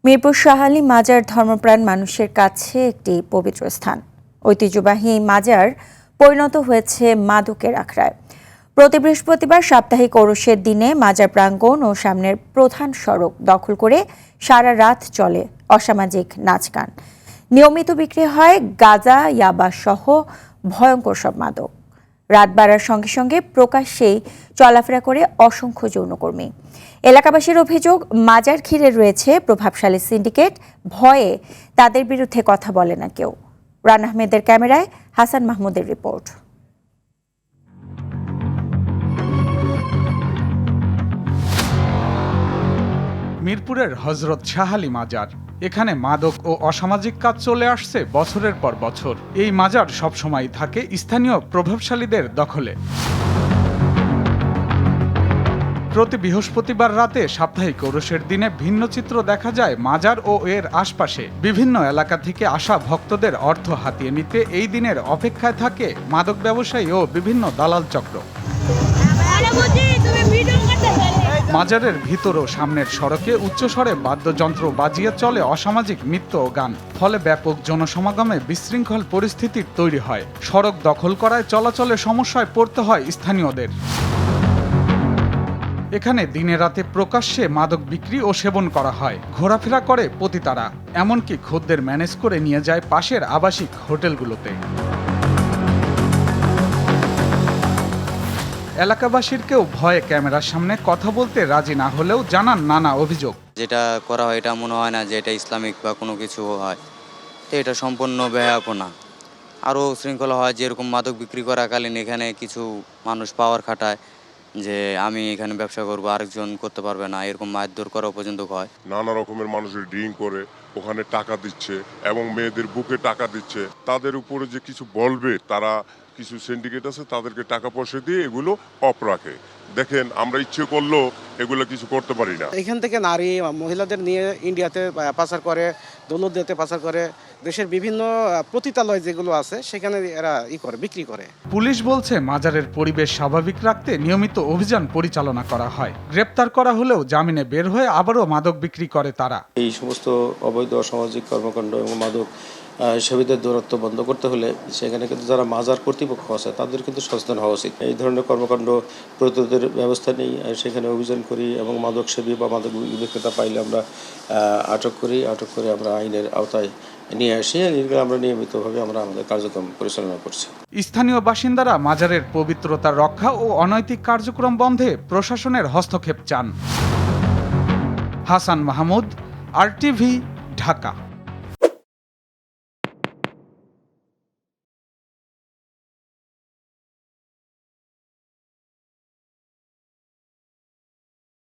মিরপুর শাহালী মাজার ধর্মপ্রাণ মানুষের কাছে একটি পবিত্র স্থান। ঐতিহ্যবাহী মাজার পরিণত হয়েছে মাদকের আখড়ায়। প্রতি বৃহস্পতিবার সাপ্তাহিক ওরসের দিনে মাজার প্রাঙ্গণ ও সামনের প্রধান সড়ক দখল করে সারা রাত চলে অসামাজিক নাচ গান। নিয়মিত বিক্রি হয় গাঁজা, ইয়াবা সহ ভয়ঙ্কর সব মাদক। রাত বাড়ার সঙ্গে সঙ্গে প্রকাশ্যেই চলাফেরা করে অসংখ্য যৌনকর্মী। এলাকাবাসীর অভিযোগ, মাজার ঘিরে রয়েছে প্রভাবশালী সিন্ডিকেট, ভয়ে তাদের বিরুদ্ধে কথা বলে না কেউ। রান আহমেদের ক্যামেরায় হাসান মাহমুদের রিপোর্ট। মিরপুরের হযরত শাহালী মাজার। এখানে মাদক ও অসামাজিক কাজ চলে আসছে বছরের পর বছর। এই মাজার সবসময় থাকে স্থানীয় প্রভাবশালীদের দখলে। প্রতি বৃহস্পতিবার রাতে সাপ্তাহিক ওরসের দিনে ভিন্ন চিত্র দেখা যায় মাজার ও এর আশপাশে। বিভিন্ন এলাকা থেকে আসা ভক্তদের অর্থ হাতিয়ে নিতে এই দিনের অপেক্ষায় থাকে মাদক ব্যবসায়ী ও বিভিন্ন দালাল চক্র। মাজারের ভিতর ও সামনের সড়কে উচ্চস্বরে বাদ্যযন্ত্র বাজিয়ে চলে অসামাজিক নৃত্য ও গান। ফলে ব্যাপক জনসমাগমে বিশৃঙ্খল পরিস্থিতির তৈরি হয়। সড়ক দখল করায় চলাচলে সমস্যায় পড়তে হয় স্থানীয়দের। এখানে দিনে রাতে প্রকাশ্যে মাদক বিক্রি ও সেবন করা হয়। ঘোরাফেরা করে পতিতারা, এমনকি খদ্দের ম্যানেজ করে নিয়ে যায় পাশের আবাসিক হোটেলগুলোতে। এলাকাবাসীর কেউ ভয়ে ক্যামেরার সামনে কথা বলতে রাজি না হলেও জানান নানা অভিযোগ। যেটা করা হয় এটা মনে হয় না যে এটা ইসলামিক বা কোনো কিছু হয়, তো এটা সম্পূর্ণ বেহায়াপনা। আরও শৃঙ্খলা হয়, যেরকম মাদক বিক্রি করাকালীন এখানে কিছু মানুষ পাওয়ার খাটায় যে আমি এখানে ব্যবসা করবো, আরেকজন করতে পারবে না, এরকম মারধর করা পর্যন্ত হয়। নানা রকমের মানুষের ড্রিঙ্ক করে ওখানে টাকা দিচ্ছে এবং মেয়েদের বুকে টাকা দিচ্ছে। তাদের উপরে যে কিছু বলবে, তারা কিছু সিন্ডিকেট আছে, তাদেরকে টাকা পয়সা দিয়ে এগুলো অফ রাখে। দেখেন, আমরা ইচ্ছে করলেও এগুলো কিছু করতে পারি না। এখান থেকে নারী মহিলাদের নিয়ে ইন্ডিয়াতে পাচার করে, দৌলতদিয়াতে পাচার করে, দেশের বিভিন্ন পতিতালয় যেগুলো আছে সেখানে এরা বিক্রি করে। পুলিশ বলছে মাজারের পরিবেশ স্বাভাবিক রাখতে নিয়মিত অভিযান পরিচালনা করা হয়। গ্রেপ্তার করা হলেও জামিনে বের হয়ে আবারও মাদক বিক্রি করে তারা। এই সমস্ত অবৈধ অসামাজিক কর্মকাণ্ড এবং মাদক সেবীদের দূরত্ব বন্ধ করতে হলে সেখানে কিন্তু যারা মাজার কর্তৃপক্ষ আছে তাদের কিন্তু সচেতন হওয়া উচিত। এই ধরনের কর্মকাণ্ড প্রতিরোধের ব্যবস্থা নেই, সেখানে অভিযান করি এবং মাদক সেবী বা মাদক বিক্রেতা পাইলে আমরা আটক করে আমরা আইনের আওতায় নিয়ে আসি। আমরা নিয়মিতভাবে আমরা আমাদের কার্যক্রম পরিচালনা করছি। স্থানীয় বাসিন্দারা মাজারের পবিত্রতা রক্ষা ও অনৈতিক কার্যক্রম বন্ধে প্রশাসনের হস্তক্ষেপ চান। হাসান মাহমুদ, RTV, ঢাকা।